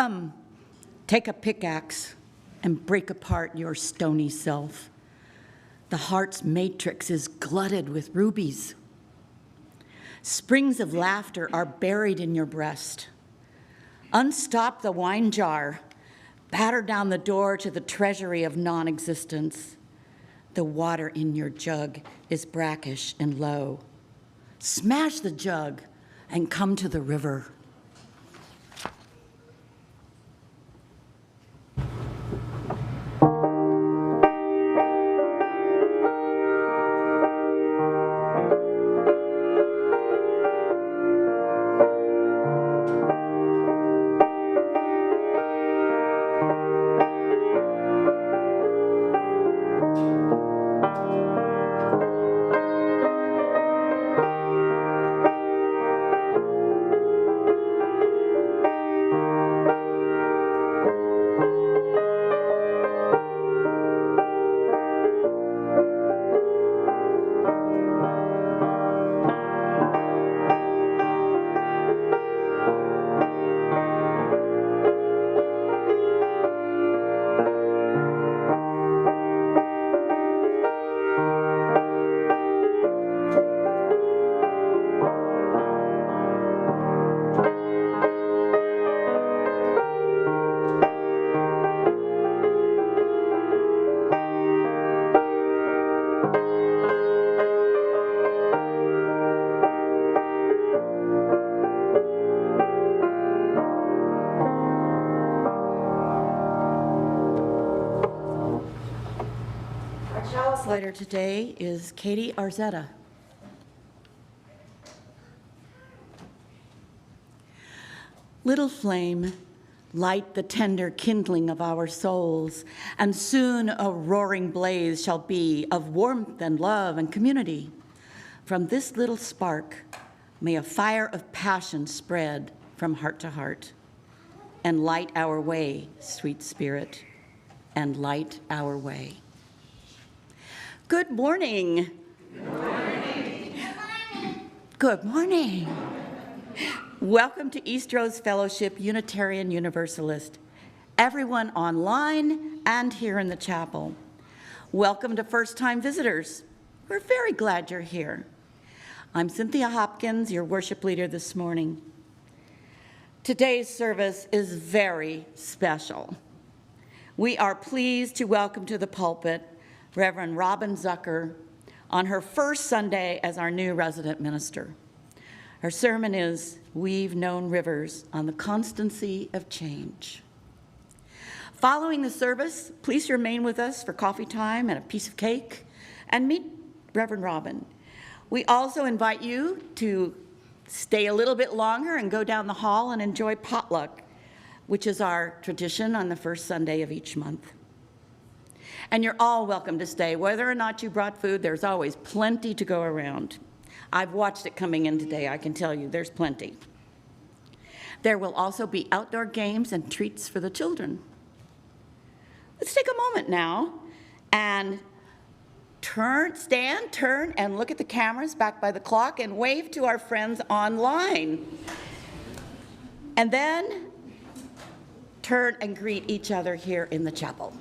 Come, take a pickaxe and break apart your stony self. The heart's matrix is glutted with rubies. Springs of laughter are buried in your breast. Unstop the wine jar. Batter down the door to the treasury of non-existence. The water in your jug is brackish and low. Smash the jug and come to the river. Leader today is Katie Arzetta. Little flame, light the tender kindling of our souls, and soon a roaring blaze shall be of warmth and love and community. From this little spark, may a fire of passion spread from heart to heart, and light our way, sweet spirit, and light our way. Good morning. Good morning. Good morning. Welcome to East Rose Fellowship Unitarian Universalist, everyone online and here in the chapel. Welcome to first-time visitors. We're very glad you're here. I'm Cynthia Hopkins, your worship leader this morning. Today's service is very special. We are pleased to welcome to the pulpit Reverend Robin Zucker on her first Sunday as our new resident minister. Her sermon is We've Known Rivers on the Constancy of Change. Following the service, please remain with us for coffee time and a piece of cake and meet Reverend Robin. We also invite you to stay a little bit longer and go down the hall and enjoy potluck, which is our tradition on the first Sunday of each month. And you're all welcome to stay. Whether or not you brought food, there's always plenty to go around. I've watched it coming in today. I can tell you there's plenty. There will also be outdoor games and treats for the children. Let's take a moment now and turn, and look at the cameras back by the clock and wave to our friends online. And then turn and greet each other here in the chapel.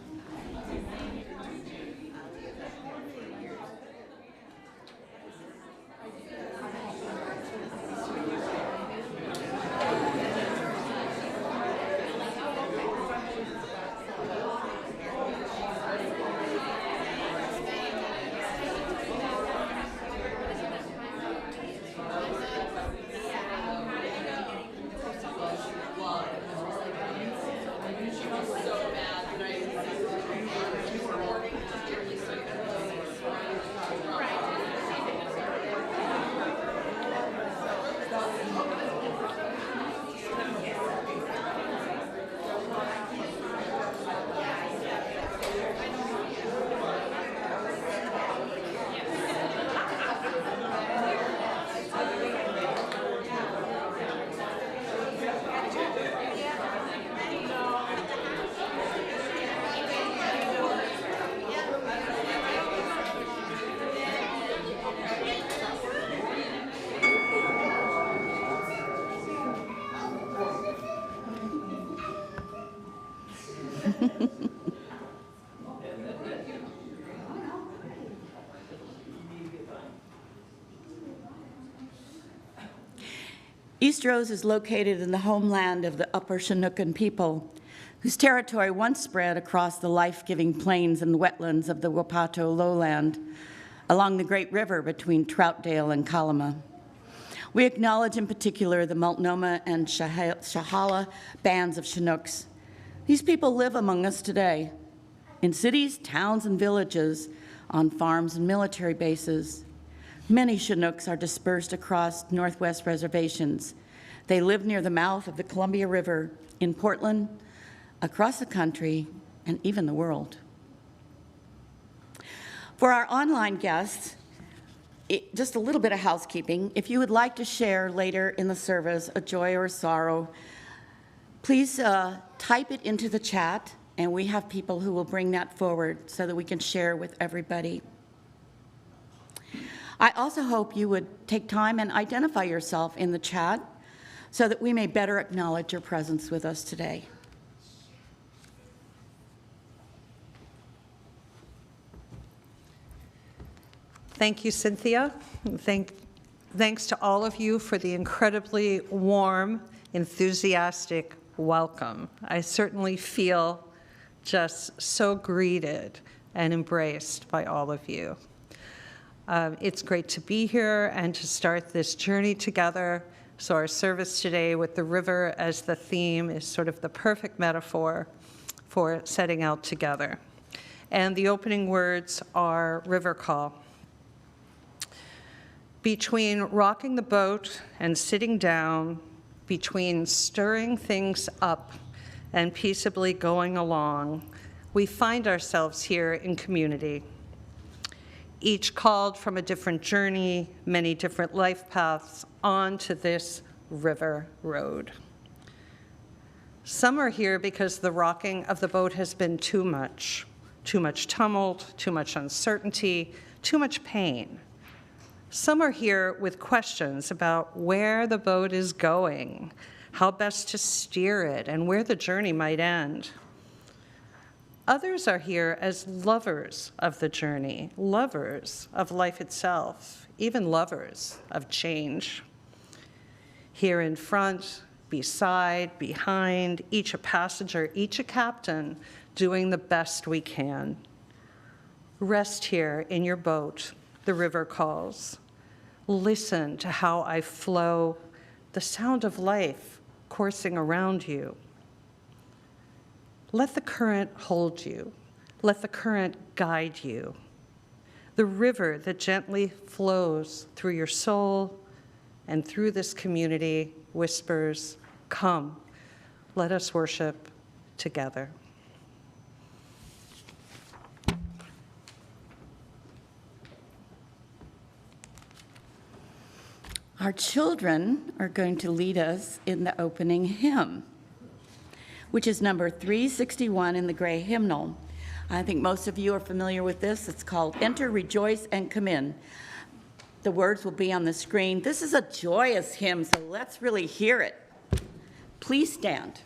East Rose is located in the homeland of the Upper Chinookan people, whose territory once spread across the life-giving plains and wetlands of the Wapato lowland, along the Great River between Troutdale and Kalama. We acknowledge in particular the Multnomah and Shahala bands of Chinooks. These people live among us today, in cities, towns, and villages, on farms and military bases. Many Chinooks are dispersed across Northwest reservations. They live near the mouth of the Columbia River, in Portland, across the country, and even the world. For our online guests, just a little bit of housekeeping. If you would like to share later in the service a joy or a sorrow, please type it into the chat, and we have people who will bring that forward so that we can share with everybody. I also hope you would take time and identify yourself in the chat so that we may better acknowledge your presence with us today. Thank you, Cynthia. Thanks to all of you for the incredibly warm, enthusiastic welcome. I certainly feel just so greeted and embraced by all of you. It's great to be here and to start this journey together. So our service today with the river as the theme is sort of the perfect metaphor for setting out together. And the opening words are river call. Between rocking the boat and sitting down, between stirring things up and peaceably going along, we find ourselves here in community. Each called from a different journey, many different life paths onto this river road. Some are here because the rocking of the boat has been too much tumult, too much uncertainty, too much pain. Some are here with questions about where the boat is going, how best to steer it, and where the journey might end. Others are here as lovers of the journey, lovers of life itself, even lovers of change. Here in front, beside, behind, each a passenger, each a captain, doing the best we can. Rest here in your boat, the river calls. Listen to how I flow, the sound of life coursing around you. Let the current hold you. Let the current guide you. The river that gently flows through your soul and through this community whispers, "Come, let us worship together." Our children are going to lead us in the opening hymn, which is number 361 in the gray hymnal. I think most of you are familiar with this. It's called Enter, Rejoice, and Come In. The words will be on the screen. This is a joyous hymn, so let's really hear it. Please stand.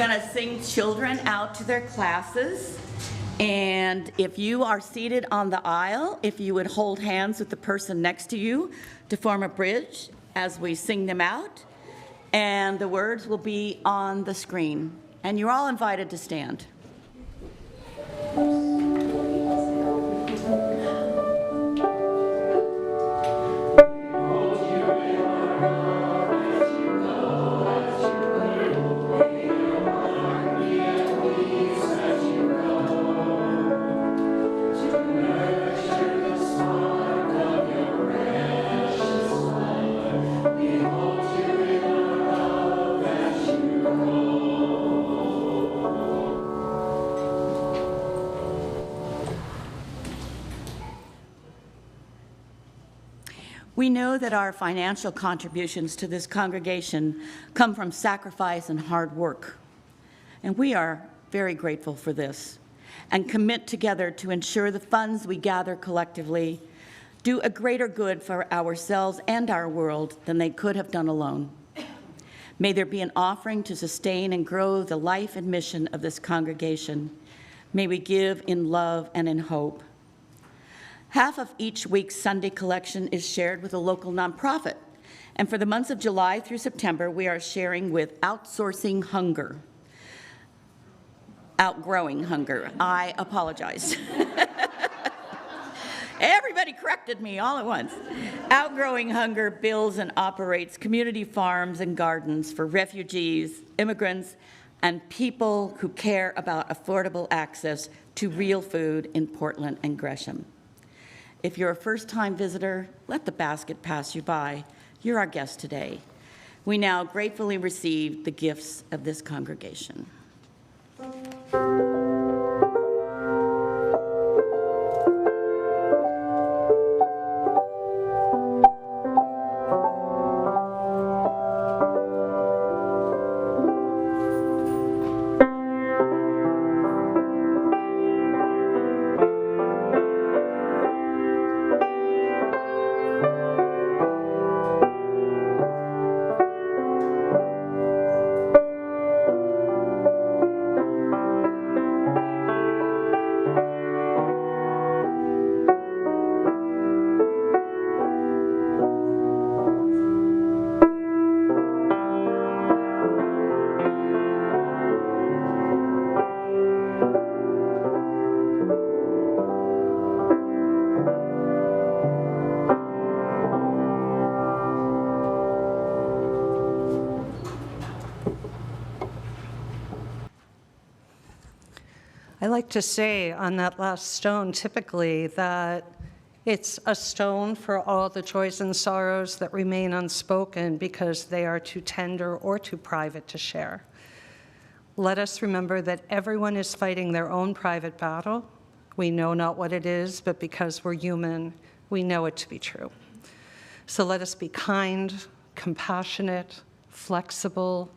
going to sing children out to their classes. And if you are seated on the aisle, if you would hold hands with the person next to you to form a bridge as we sing them out. And the words will be on the screen. And you're all invited to stand. We know that our financial contributions to this congregation come from sacrifice and hard work, and we are very grateful for this and commit together to ensure the funds we gather collectively do a greater good for ourselves and our world than they could have done alone. May there be an offering to sustain and grow the life and mission of this congregation. May we give in love and in hope. Half of each week's Sunday collection is shared with a local nonprofit. And for the months of July through September, we are sharing with Outgrowing Hunger. I apologize. Everybody corrected me all at once. Outgrowing Hunger builds and operates community farms and gardens for refugees, immigrants, and people who care about affordable access to real food in Portland and Gresham. If you're a first-time visitor, let the basket pass you by. You're our guest today. We now gratefully receive the gifts of this congregation. I like to say on that last stone typically that it's a stone for all the joys and sorrows that remain unspoken because they are too tender or too private to share. Let us remember that everyone is fighting their own private battle. We know not what it is, but because we're human, we know it to be true. So let us be kind, compassionate, flexible,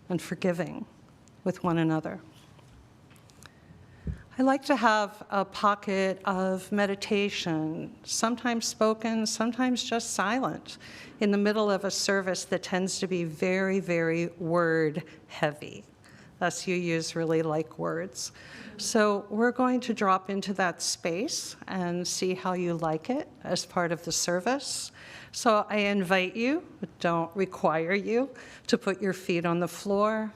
and forgiving with one another. I like to have a pocket of meditation, sometimes spoken, sometimes just silent, in the middle of a service that tends to be very, very word heavy. Thus, you use really like words. So we're going to drop into that space and see how you like it as part of the service. So I invite you, but don't require you, to put your feet on the floor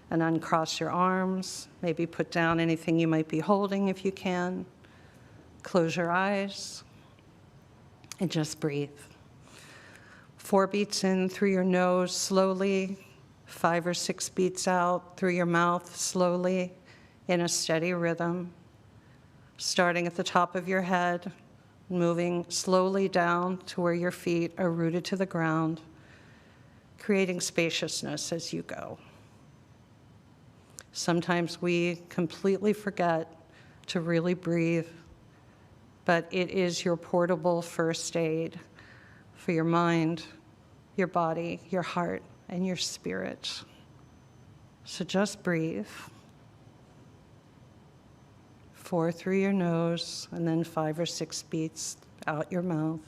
and uncross your arms. Maybe put down anything you might be holding if you can. Close your eyes and just breathe. 4 beats in through your nose slowly, 5 or 6 beats out through your mouth slowly in a steady rhythm, starting at the top of your head, moving slowly down to where your feet are rooted to the ground, creating spaciousness as you go. Sometimes we completely forget to really breathe, but it is your portable first aid for your mind, your body, your heart, and your spirit. So just breathe. 4 through your nose, and then 5 or 6 beats out your mouth.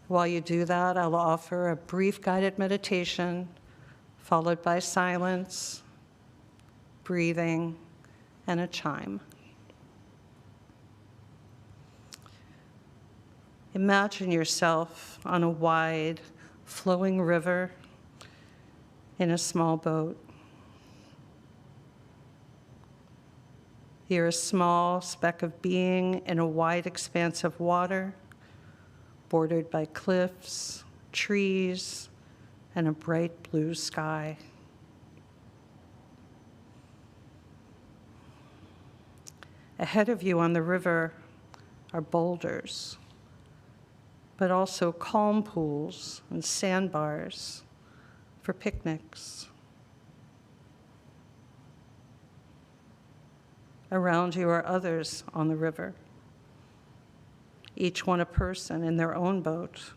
While you do that, I'll offer a brief guided meditation, followed by silence, breathing, and a chime. Imagine yourself on a wide, flowing river in a small boat. You're a small speck of being in a wide expanse of water, bordered by cliffs, trees, and a bright blue sky. Ahead of you on the river are boulders, but also calm pools and sandbars for picnics. Around you are others on the river, each one a person in their own boat,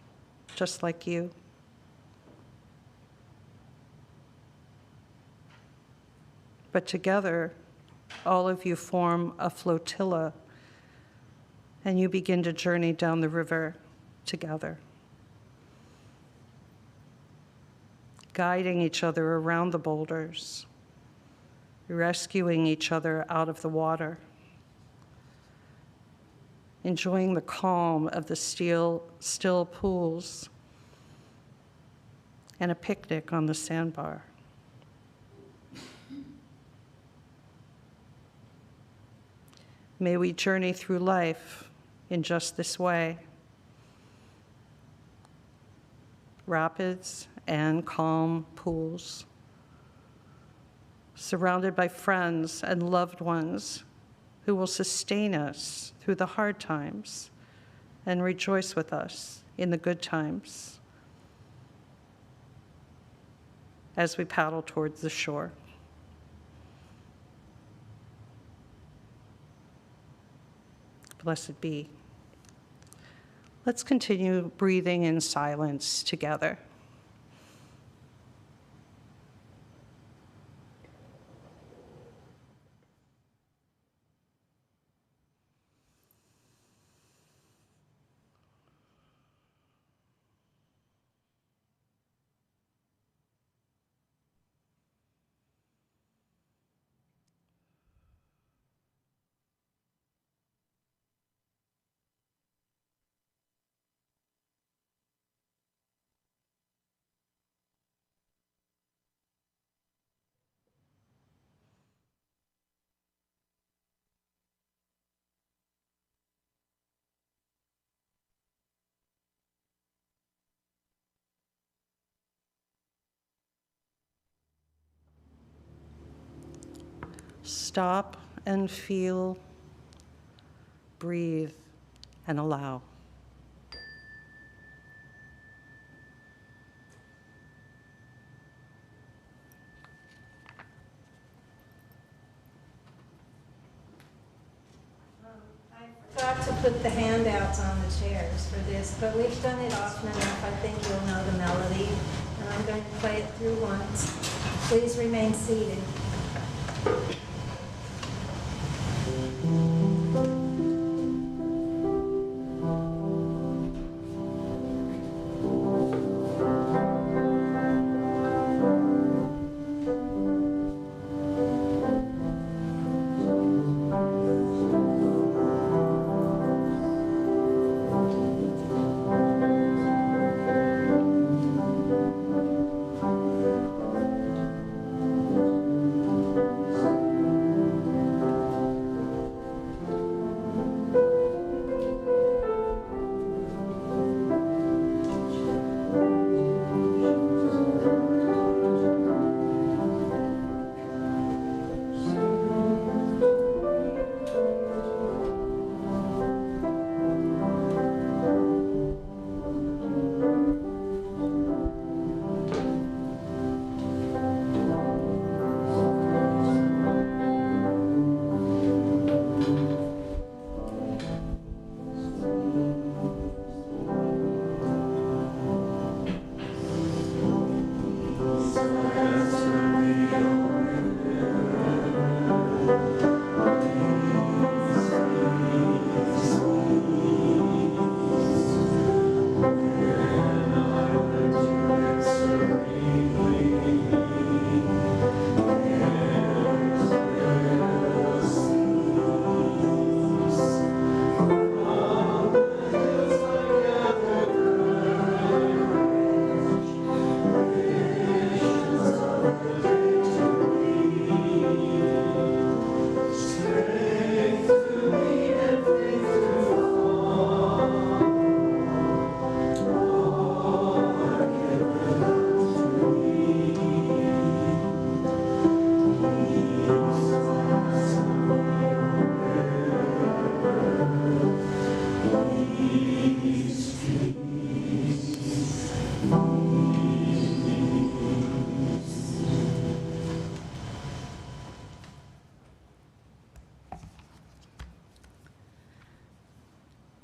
just like you. But together, all of you form a flotilla, and you begin to journey down the river together, guiding each other around the boulders, rescuing each other out of the water, enjoying the calm of the still pools, and a picnic on the sandbar. May we journey through life in just this way. Rapids and calm pools, surrounded by friends and loved ones who will sustain us through the hard times and rejoice with us in the good times as we paddle towards the shore. Blessed be. Let's continue breathing in silence together. Stop and feel, breathe, and allow. I forgot to put the handouts on the chairs for this, but we've done it often enough. I think you'll know the melody, and I'm going to play it through once. Please remain seated.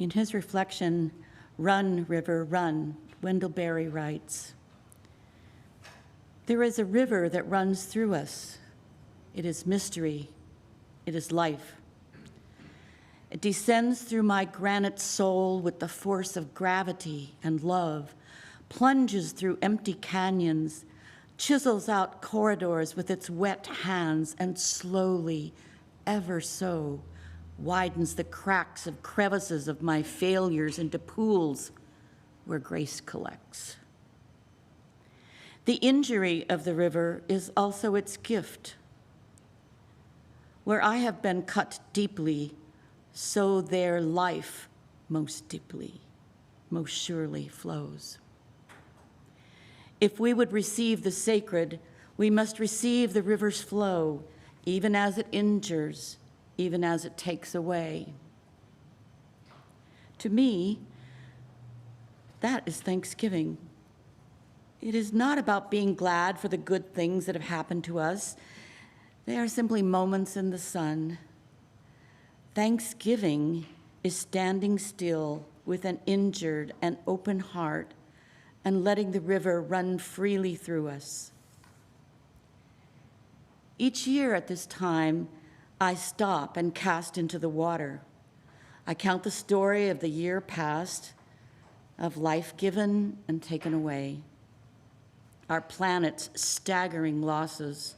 In his reflection, "Run, river, run," Wendell Berry writes, "There is a river that runs through us. It is mystery. It is life. It descends through my granite soul with the force of gravity and love, plunges through empty canyons, chisels out corridors with its wet hands, and slowly, ever so, widens the cracks of crevices of my failures into pools where grace collects. The injury of the river is also its gift. Where I have been cut deeply, so their life most deeply, most surely flows. If we would receive the sacred, we must receive the river's flow, even as it injures, even as it takes away. To me, that is Thanksgiving. It is not about being glad for the good things that have happened to us. They are simply moments in the sun. Thanksgiving is standing still with an injured and open heart and letting the river run freely through us. Each year at this time, I stop and cast into the water. I count the story of the year past, of life given and taken away, our planet's staggering losses,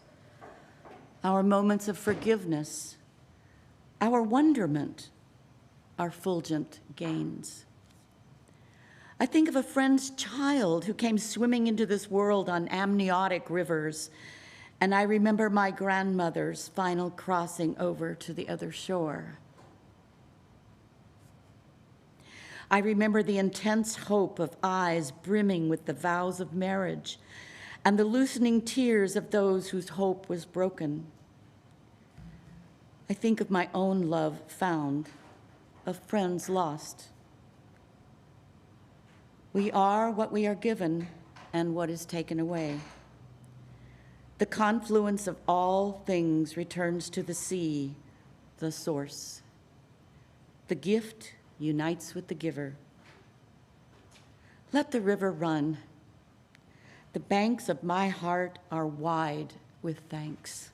our moments of forgiveness, our wonderment, our fulgent gains. I think of a friend's child who came swimming into this world on amniotic rivers, and I remember my grandmother's final crossing over to the other shore. I remember the intense hope of eyes brimming with the vows of marriage and the loosening tears of those whose hope was broken. I think of my own love found, of friends lost. We are what we are given and what is taken away. The confluence of all things returns to the sea, the source. The gift unites with the giver. Let the river run. The banks of my heart are wide with thanks.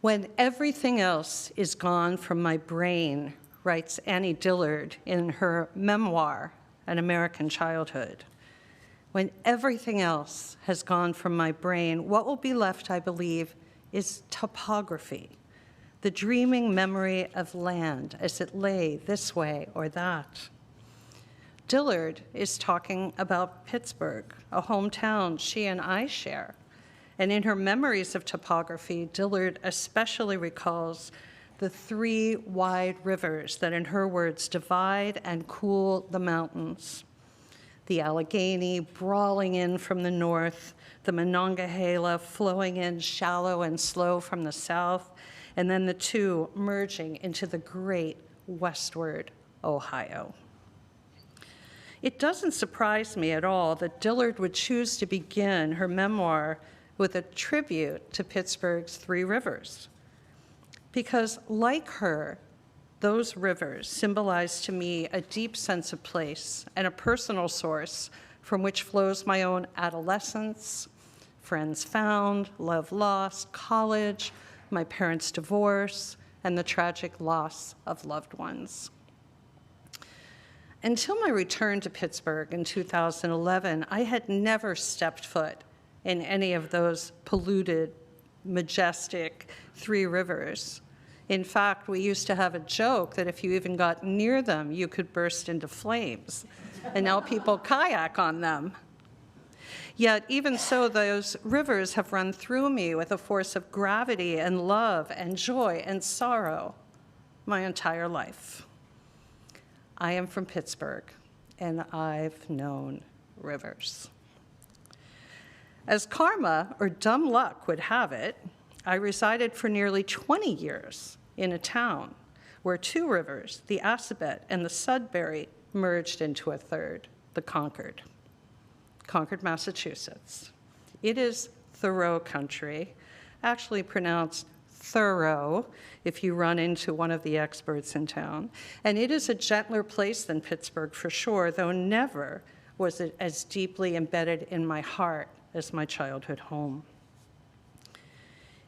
When everything else is gone from my brain, writes Annie Dillard in her memoir, An American Childhood. When everything else has gone from my brain, what will be left, I believe, is topography, the dreaming memory of land as it lay this way or that. Dillard is talking about Pittsburgh, a hometown she and I share. And in her memories of topography, Dillard especially recalls the three wide rivers that, in her words, divide and cool the mountains. The Allegheny brawling in from the north, the Monongahela flowing in shallow and slow from the south, and then the two merging into the great westward Ohio. It doesn't surprise me at all that Dillard would choose to begin her memoir with a tribute to Pittsburgh's three rivers. Because like her, those rivers symbolize to me a deep sense of place and a personal source from which flows my own adolescence, friends found, love lost, college, my parents' divorce, and the tragic loss of loved ones. Until my return to Pittsburgh in 2011, I had never stepped foot in any of those polluted, majestic three rivers. In fact, we used to have a joke that if you even got near them, you could burst into flames. And now people kayak on them. Yet, even so, those rivers have run through me with a force of gravity and love and joy and sorrow my entire life. I am from Pittsburgh, and I've known rivers. As karma or dumb luck would have it, I resided for nearly 20 years in a town where two rivers, the Assabet and the Sudbury, merged into a third, the Concord, Massachusetts. It is Thoreau country, actually pronounced thorough if you run into one of the experts in town. And it is a gentler place than Pittsburgh for sure, though never was it as deeply embedded in my heart as my childhood home.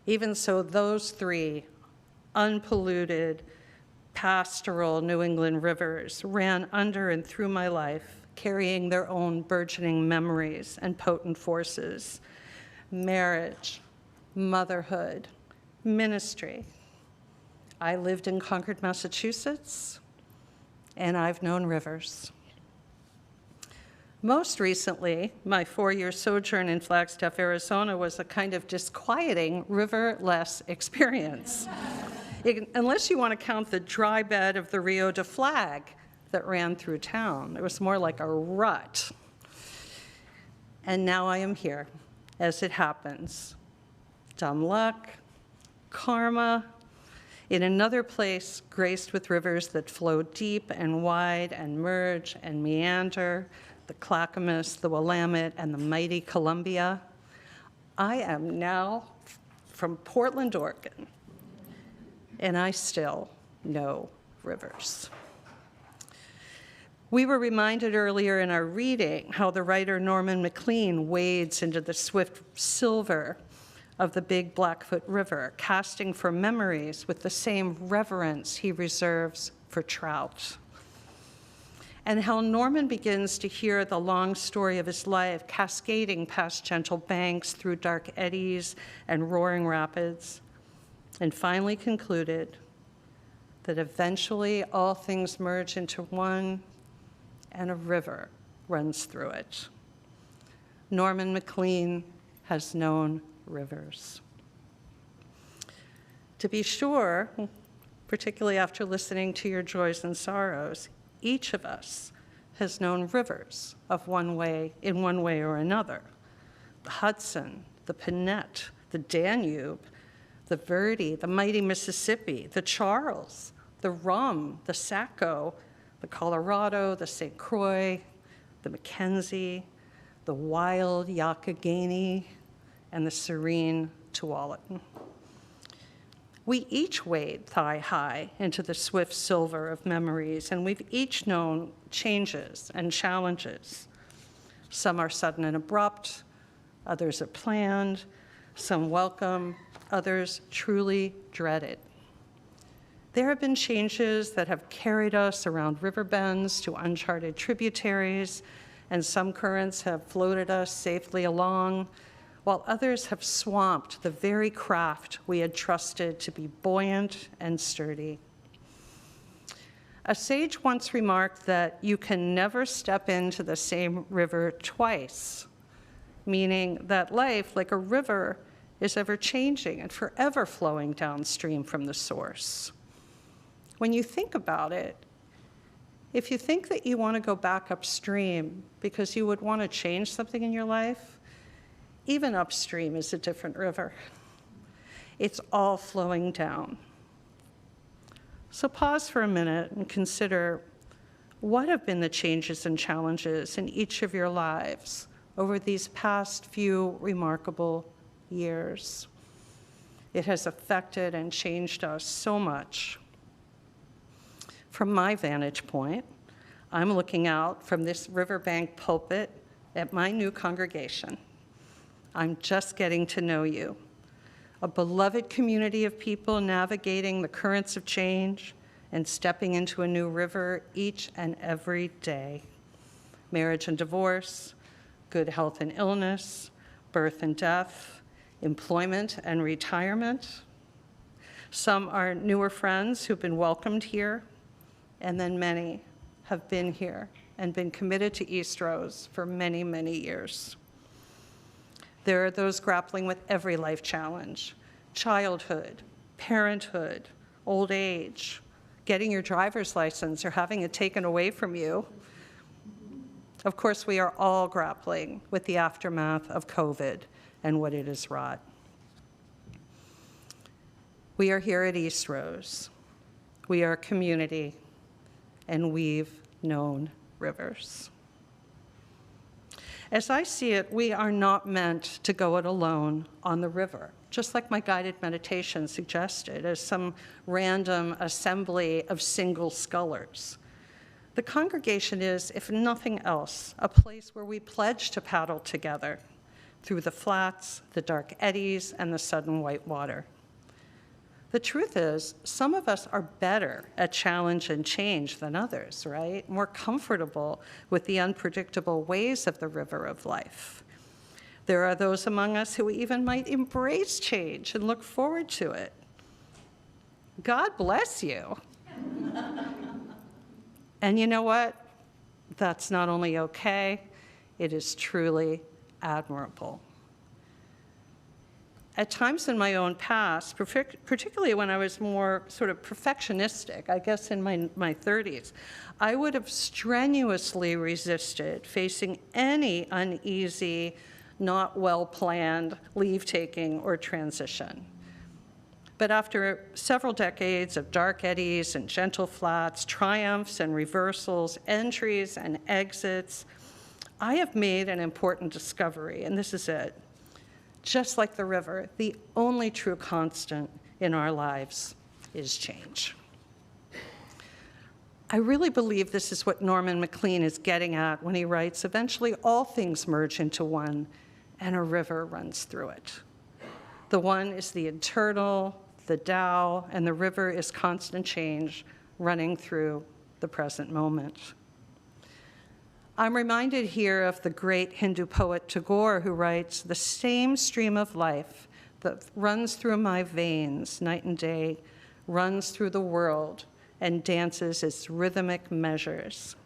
Even so, those three unpolluted, pastoral New England rivers ran under and through my life, carrying their own burgeoning memories and potent forces: marriage, motherhood, ministry. I lived in Concord, Massachusetts, and I've known rivers. Most recently, my 4-year sojourn in Flagstaff, Arizona was a kind of disquieting riverless experience. Unless you want to count the dry bed of the Rio de Flag that ran through town. It was more like a rut. And now I am here, as it happens. Dumb luck, karma, in another place graced with rivers that flow deep and wide and merge and meander, the Clackamas, the Willamette, and the mighty Columbia. I am now from Portland, Oregon, and I still know rivers. We were reminded earlier in our reading how the writer Norman Maclean wades into the swift silver of the big Blackfoot River, casting for memories with the same reverence he reserves for trout. And how Norman begins to hear the long story of his life, cascading past gentle banks through dark eddies and roaring rapids, and finally concluded that eventually all things merge into one, and a river runs through it. Norman Maclean has known rivers. To be sure, particularly after listening to your joys and sorrows, each of us has known rivers in one way or another. The Hudson, the Pennette, the Danube, the Verde, the mighty Mississippi, the Charles, the Rum, the Saco, the Colorado, the St. Croix, the Mackenzie, the wild Youghiogheny, and the serene Tualatin. We each wade thigh-high into the swift silver of memories, and we've each known changes and challenges. Some are sudden and abrupt, others are planned, some welcome, others truly dreaded. There have been changes that have carried us around river bends to uncharted tributaries, and some currents have floated us safely along, while others have swamped the very craft we had trusted to be buoyant and sturdy. A sage once remarked that you can never step into the same river twice, meaning that life, like a river, is ever changing and forever flowing downstream from the source. When you think about it, if you think that you want to go back upstream because you would want to change something in your life, even upstream is a different river. It's all flowing down. So pause for a minute and consider what have been the changes and challenges in each of your lives over these past few remarkable years. It has affected and changed us so much. From my vantage point, I'm looking out from this riverbank pulpit at my new congregation. I'm just getting to know you. A beloved community of people navigating the currents of change and stepping into a new river each and every day. Marriage and divorce, good health and illness, birth and death, employment and retirement. Some are newer friends who've been welcomed here, and then many have been here and been committed to East Rose for many, many years. There are those grappling with every life challenge: childhood, parenthood, old age, getting your driver's license or having it taken away from you. Of course, we are all grappling with the aftermath of COVID and what it has wrought. We are here at East Rose. We are a community, and we've known rivers. As I see it, we are not meant to go it alone on the river, just like my guided meditation suggested, as some random assembly of single scullers. The congregation is, if nothing else, a place where we pledge to paddle together through the flats, the dark eddies, and the sudden white water. The truth is, some of us are better at challenge and change than others, right? More comfortable with the unpredictable ways of the river of life. There are those among us who even might embrace change and look forward to it. God bless you. And you know what? That's not only okay, it is truly admirable. At times in my own past, particularly when I was more sort of perfectionistic, I guess in my 30s, I would have strenuously resisted facing any uneasy, not well-planned leave-taking or transition. But after several decades of dark eddies and gentle flats, triumphs and reversals, entries and exits, I have made an important discovery, and this is it. Just like the river, the only true constant in our lives is change. I really believe this is what Norman Maclean is getting at when he writes, eventually all things merge into one, and a river runs through it. The one is the eternal, the Tao, and the river is constant change running through the present moment. I'm reminded here of the great Hindu poet Tagore, who writes, "The same stream of life that runs through my veins night and day runs through the world and dances its rhythmic measures.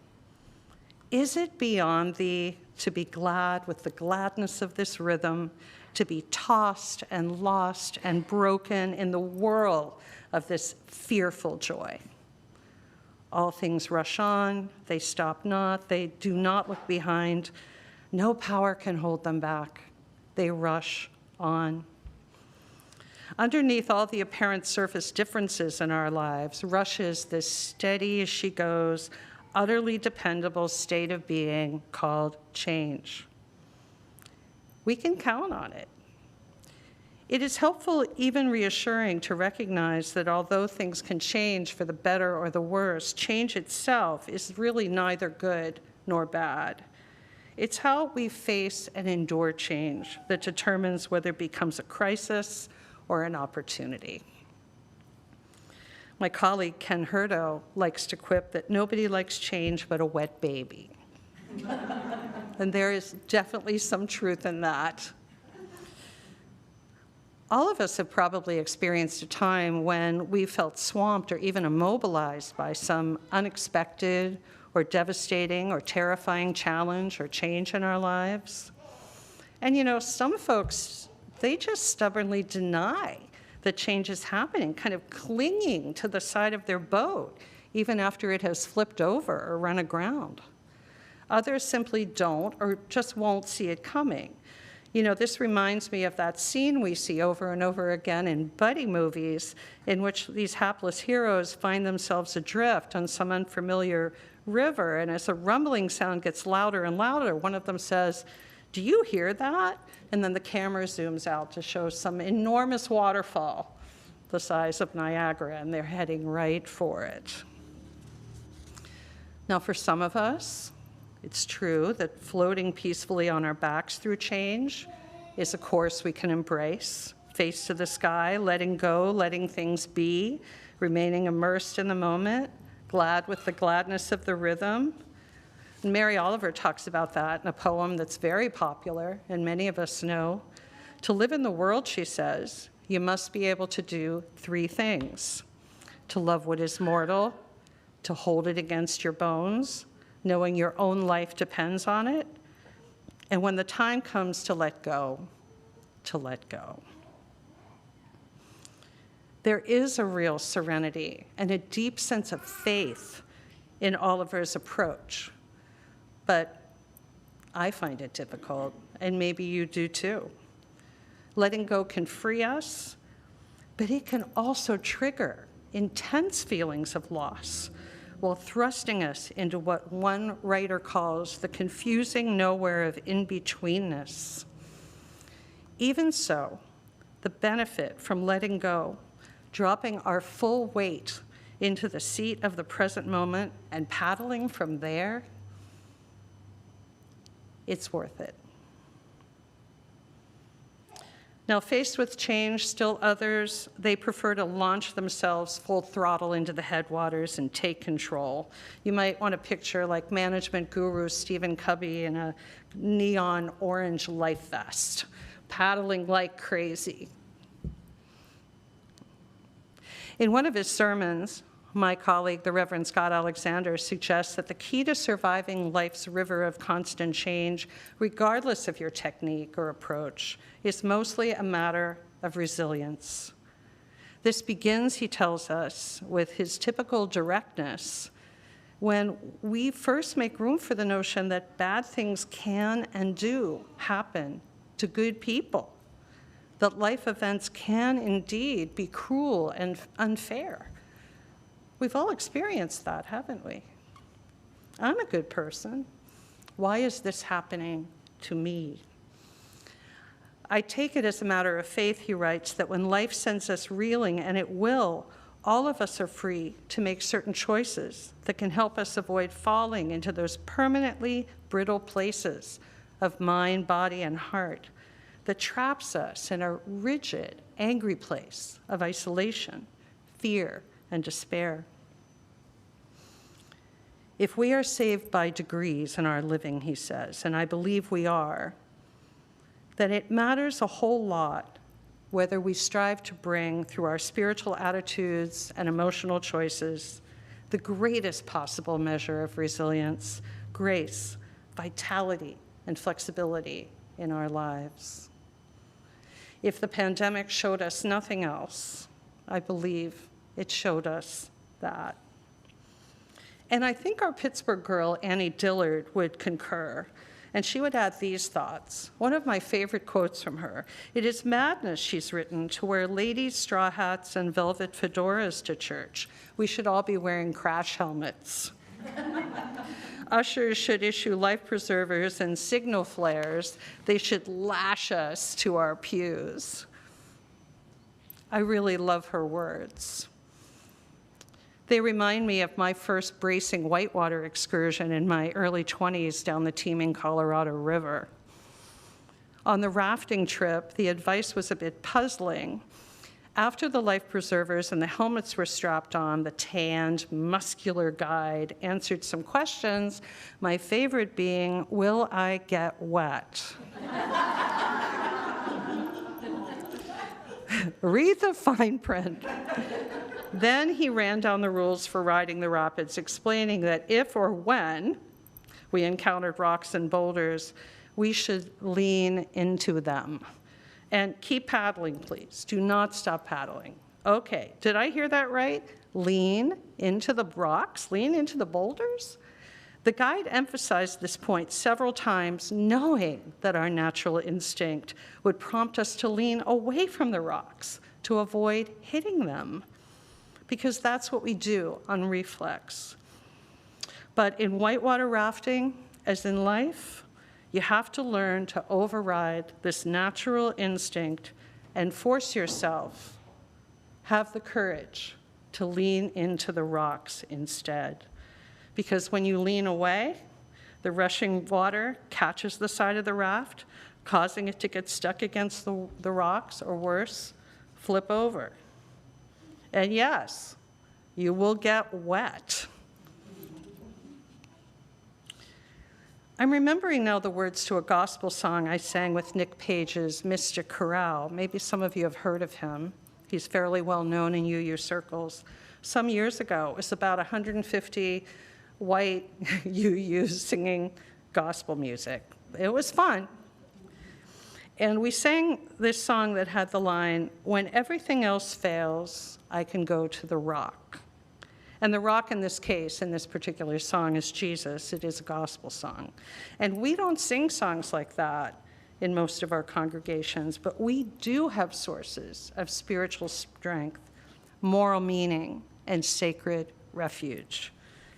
Is it beyond thee to be glad with the gladness of this rhythm, to be tossed and lost and broken in the whirl of this fearful joy? All things rush on, they stop not, they do not look behind. No power can hold them back. They rush on." Underneath all the apparent surface differences in our lives rushes this steady as she goes, utterly dependable state of being called change. We can count on it. It is helpful, even reassuring, to recognize that although things can change for the better or the worse, change itself is really neither good nor bad. It's how we face and endure change that determines whether it becomes a crisis or an opportunity. My colleague Ken Hurdo likes to quip that nobody likes change but a wet baby. And there is definitely some truth in that. All of us have probably experienced a time when we felt swamped or even immobilized by some unexpected or devastating or terrifying challenge or change in our lives. And you know, some folks, they just stubbornly deny that change is happening, kind of clinging to the side of their boat, even after it has flipped over or run aground. Others simply don't or just won't see it coming. You know, this reminds me of that scene we see over and over again in buddy movies in which these hapless heroes find themselves adrift on some unfamiliar river, and as the rumbling sound gets louder and louder, one of them says, "Do you hear that?" And then the camera zooms out to show some enormous waterfall the size of Niagara, and they're heading right for it. Now, for some of us, it's true that floating peacefully on our backs through change is a course we can embrace, face to the sky, letting go, letting things be, remaining immersed in the moment, glad with the gladness of the rhythm. And Mary Oliver talks about that in a poem that's very popular and many of us know. To live in the world, she says, you must be able to do three things: to love what is mortal, to hold it against your bones, knowing your own life depends on it, and when the time comes to let go, to let go. There is a real serenity and a deep sense of faith in Oliver's approach, but I find it difficult, and maybe you do too. Letting go can free us, but it can also trigger intense feelings of loss while thrusting us into what one writer calls the confusing nowhere of in-betweenness. Even so, the benefit from letting go, dropping our full weight into the seat of the present moment and paddling from there, it's worth it. Now, faced with change, still others, they prefer to launch themselves full throttle into the headwaters and take control. You might want to picture like management guru Stephen Covey in a neon orange life vest, paddling like crazy. In one of his sermons, my colleague, the Reverend Scott Alexander, suggests that the key to surviving life's river of constant change, regardless of your technique or approach, is mostly a matter of resilience. This begins, he tells us, with his typical directness, when we first make room for the notion that bad things can and do happen to good people, that life events can indeed be cruel and unfair. We've all experienced that, haven't we? I'm a good person. Why is this happening to me? I take it as a matter of faith, he writes, that when life sends us reeling, and it will, all of us are free to make certain choices that can help us avoid falling into those permanently brittle places of mind, body, and heart that traps us in a rigid, angry place of isolation, fear, and despair. If we are saved by degrees in our living, he says, and I believe we are, then it matters a whole lot whether we strive to bring, through our spiritual attitudes and emotional choices, the greatest possible measure of resilience, grace, vitality, and flexibility in our lives. If the pandemic showed us nothing else, I believe it showed us that. And I think our Pittsburgh girl, Annie Dillard, would concur. And she would add these thoughts. One of my favorite quotes from her: "It is madness," she's written, "to wear ladies' straw hats and velvet fedoras to church. We should all be wearing crash helmets." Ushers should issue life preservers and signal flares. They should lash us to our pews. I really love her words. They remind me of my first bracing whitewater excursion in my early 20s down the teeming Colorado River. On the rafting trip, the advice was a bit puzzling. After the life preservers and the helmets were strapped on, the tanned, muscular guide answered some questions, my favorite being, "Will I get wet?" Read the fine print. Then he ran down the rules for riding the rapids, explaining that if or when we encountered rocks and boulders, we should lean into them. And keep paddling, please. Do not stop paddling. Okay, did I hear that right? Lean into the rocks? Lean into the boulders? The guide emphasized this point several times, knowing that our natural instinct would prompt us to lean away from the rocks to avoid hitting them, because that's what we do on reflex. But in whitewater rafting, as in life, you have to learn to override this natural instinct and force yourself, have the courage to lean into the rocks instead. Because when you lean away, the rushing water catches the side of the raft, causing it to get stuck against the rocks, or worse, flip over. And yes, you will get wet. I'm remembering now the words to a gospel song I sang with Nick Page's Mr. Corral. Maybe some of you have heard of him. He's fairly well known in UU circles. Some years ago, it was about 150 white UUs singing gospel music. It was fun. And we sang this song that had the line, "When everything else fails, I can go to the rock." And the rock in this case, in this particular song, is Jesus. It is a gospel song. And we don't sing songs like that in most of our congregations, but we do have sources of spiritual strength, moral meaning, and sacred refuge.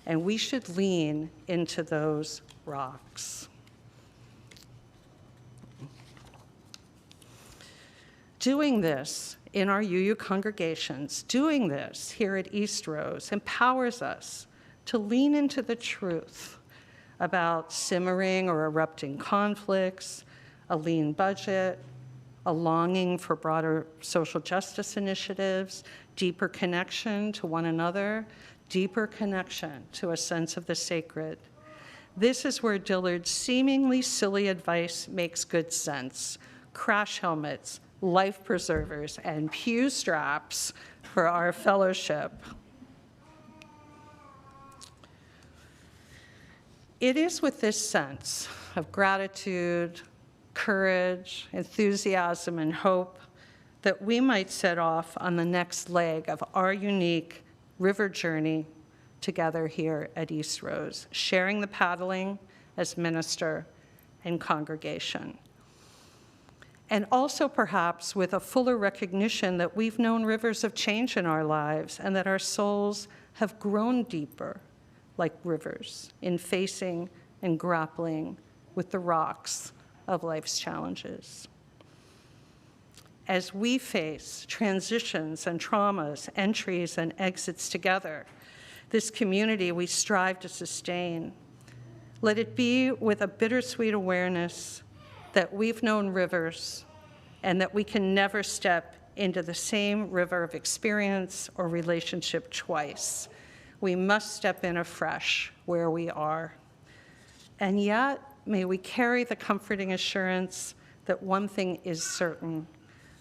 And we should lean into those rocks. Doing this in our UU congregations, doing this here at East Rose empowers us to lean into the truth about simmering or erupting conflicts, a lean budget, a longing for broader social justice initiatives, deeper connection to one another, deeper connection to a sense of the sacred. This is where Dillard's seemingly silly advice makes good sense. Crash helmets, life preservers, and pew straps for our fellowship. It is with this sense of gratitude, courage, enthusiasm, and hope that we might set off on the next leg of our unique river journey together here at East Rose, sharing the paddling as minister and congregation. And also perhaps with a fuller recognition that we've known rivers of change in our lives and that our souls have grown deeper like rivers in facing and grappling with the rocks of life's challenges. As we face transitions and traumas, entries and exits together, this community we strive to sustain, let it be with a bittersweet awareness that we've known rivers and that we can never step into the same river of experience or relationship twice. We must step in afresh where we are. And yet, may we carry the comforting assurance that one thing is certain: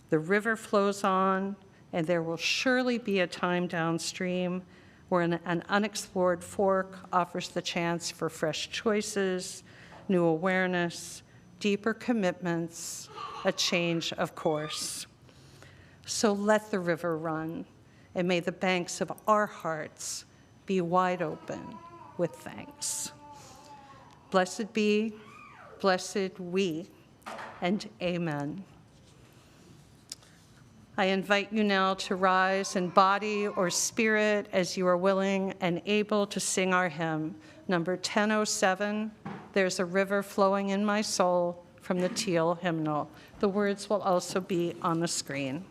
the river flows on, and there will surely be a time downstream where an unexplored fork offers the chance for fresh choices, new awareness, deeper commitments, a change of course. So let the river run, and may the banks of our hearts be wide open with thanks. Blessed be, blessed we, and amen. I invite you now to rise in body or spirit as you are willing and able to sing our hymn, number 1007, There's a River Flowing in My Soul, from the Teal hymnal. The words will also be on the screen.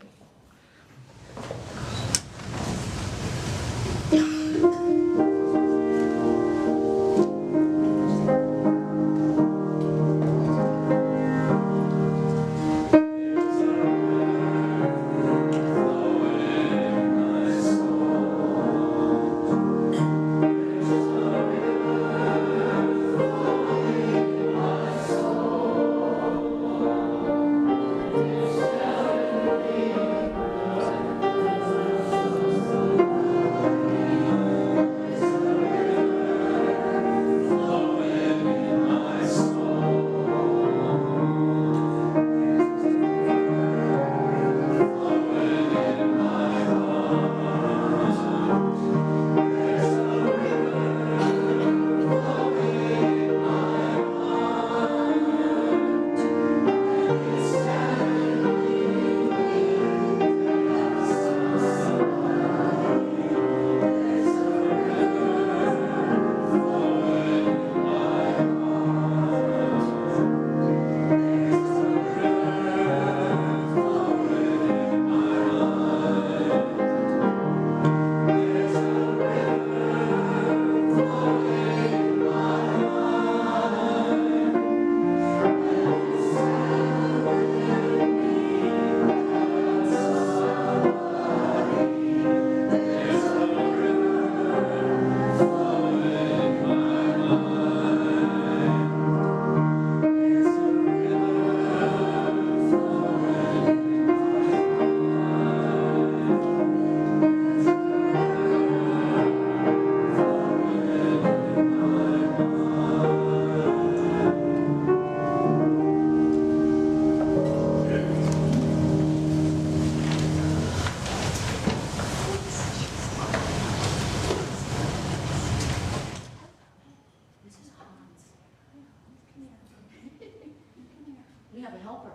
help her.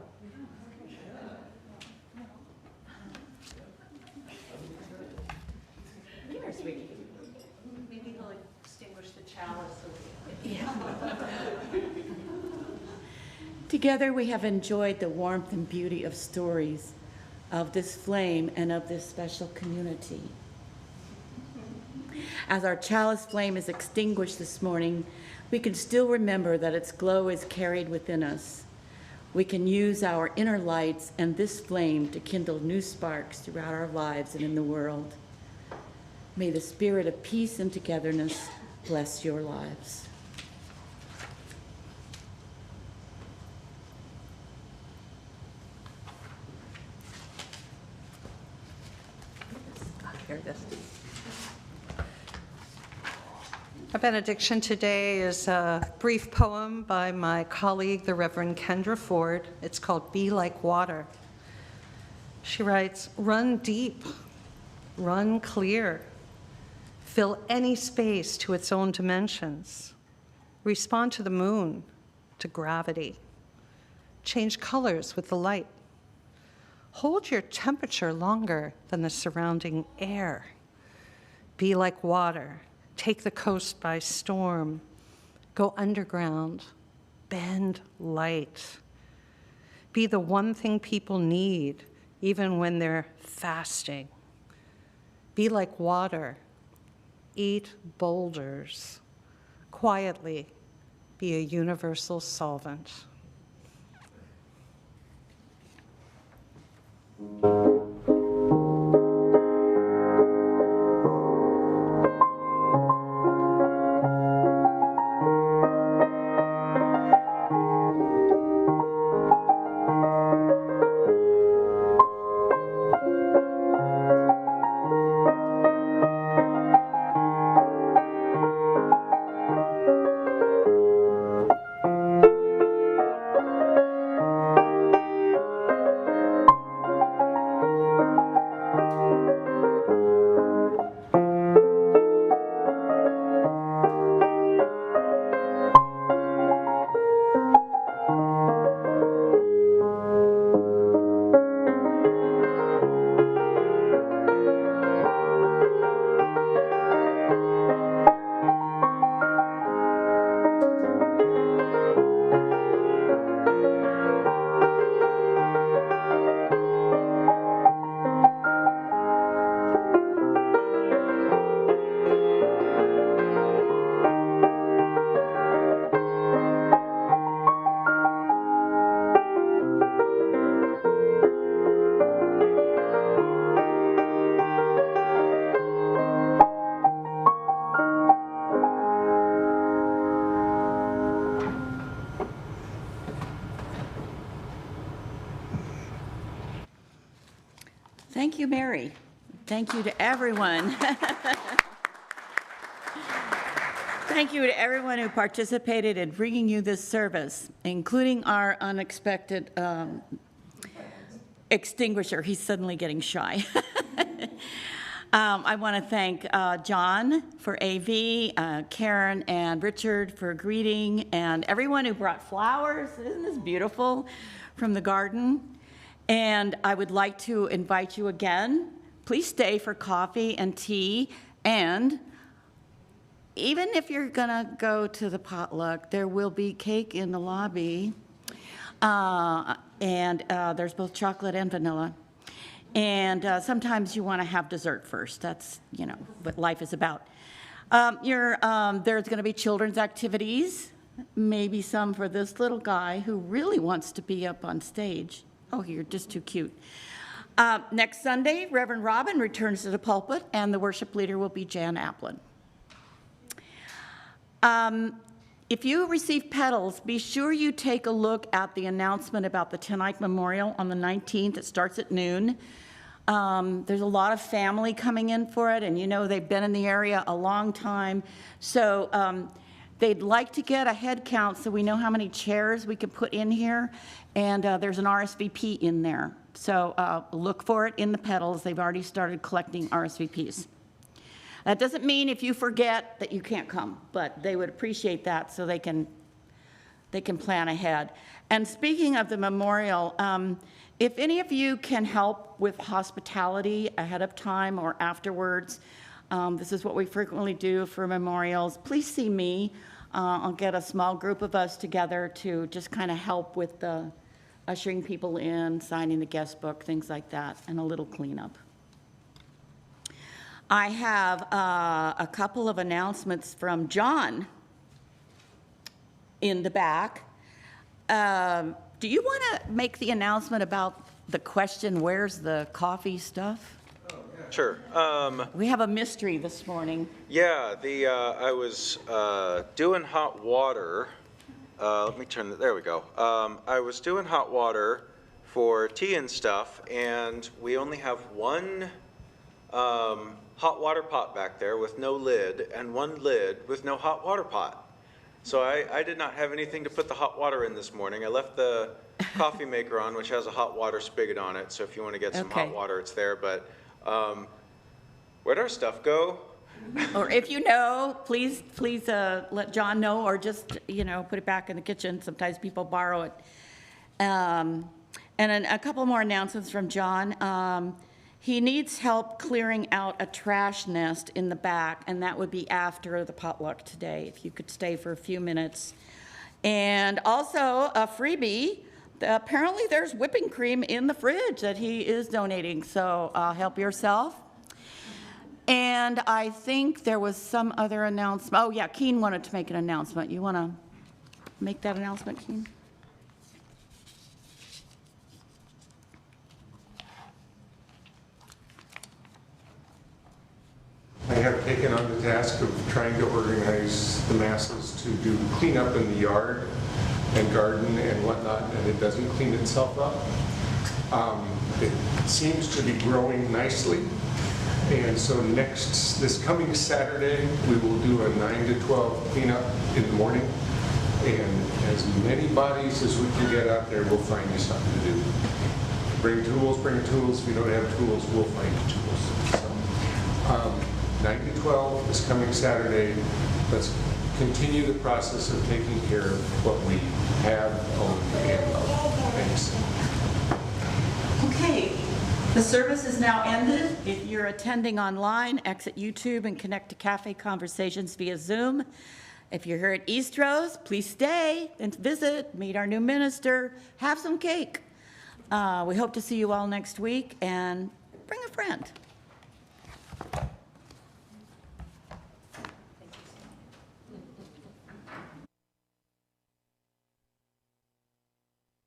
Come here, sweetie. Maybe he'll extinguish the chalice. Together we have enjoyed the warmth and beauty of stories of this flame and of this special community. As our chalice flame is extinguished this morning, we can still remember that its glow is carried within us. We can use our inner lights and this flame to kindle new sparks throughout our lives and in the world. May the spirit of peace and togetherness bless your lives. Here it is. Our benediction today is a brief poem by my colleague, the Reverend Kendra Ford. It's called Be Like Water. She writes, run deep, run clear, fill any space to its own dimensions, respond to the moon, to gravity, change colors with the light, hold your temperature longer than the surrounding air. Be like water. Take the coast by storm. Go underground. Bend light. Be the one thing people need, even when they're fasting. Be like water. Eat boulders. Quietly be a universal solvent. Thank you, Mary. Thank you to everyone. Thank you to everyone who participated in bringing you this service, including our unexpected extinguisher. He's suddenly getting shy. I want to thank John for AV, Karen and Richard for greeting, and everyone who brought flowers. Isn't this beautiful from the garden? And I would like to invite you again. Please stay for coffee and tea, and even if you're gonna go to the potluck, there will be cake in the lobby, and there's both chocolate and vanilla. And sometimes you want to have dessert first. That's, you know, what life is about. There's going to be children's activities, maybe some for this little guy who really wants to be up on stage. Oh, you're just too cute. Next Sunday, Reverend Robin returns to the pulpit, and the worship leader will be Jan Applin. If you receive petals, be sure you take a look at the announcement about the Tenike Memorial on the 19th. It starts at noon. There's a lot of family coming in for it, and you know they've been in the area a long time. So they'd like to get a head count so we know how many chairs we can put in here, and there's an RSVP in there. So look for it in the petals. They've already started collecting RSVPs. That doesn't mean if you forget that you can't come, but they would appreciate that so they can they can plan ahead. And speaking of the memorial, if any of you can help with hospitality ahead of time or afterwards, this is what we frequently do for memorials, please see me. I'll get a small group of us together to just kind of help with the ushering people in, signing the guest book, things like that, and a little cleanup. I have a couple of announcements from John in the back. Do you want to make the announcement about the question, where's the coffee stuff? Sure. We have a mystery this morning. Yeah, I was doing hot water. Let me turn there we go. I was doing hot water for tea and stuff, and we only have one hot water pot back there with no lid, and one lid with no hot water pot. So I did not have anything to put the hot water in this morning. I left the coffee maker on, which has a hot water spigot on it, so if you want to get some hot water, it's there. But where'd our stuff go? Or if you know, please let John know, or just, put it back in the kitchen. Sometimes people borrow it. And then a couple more announcements from John. He needs help clearing out a trash nest in the back, and that would be after the potluck today, if you could stay for a few minutes. And also a freebie. Apparently there's whipping cream in the fridge that he is donating, so help yourself. And I think there was some other announcement. Oh yeah, Keen wanted to make an announcement. You want to make that announcement, Keen? I have taken on the task of trying to organize the masses to do cleanup in the yard and garden and whatnot, and it doesn't clean itself up. It seems to be growing nicely, and so this coming Saturday, we will do a 9 to 12 cleanup in the morning, and as many bodies as we can get out there, we'll find you something to do. Bring tools. If you don't have tools, we'll find you tools. So, 9 to 12 this coming Saturday. Let's continue the process of taking care of what we have, own, and love. Thanks. Okay, the service is now ended. If you're attending online, exit YouTube and connect to Cafe Conversations via Zoom. If you're here at East Rose, please stay and visit, meet our new minister, have some cake. We hope to see you all next week, and bring a friend.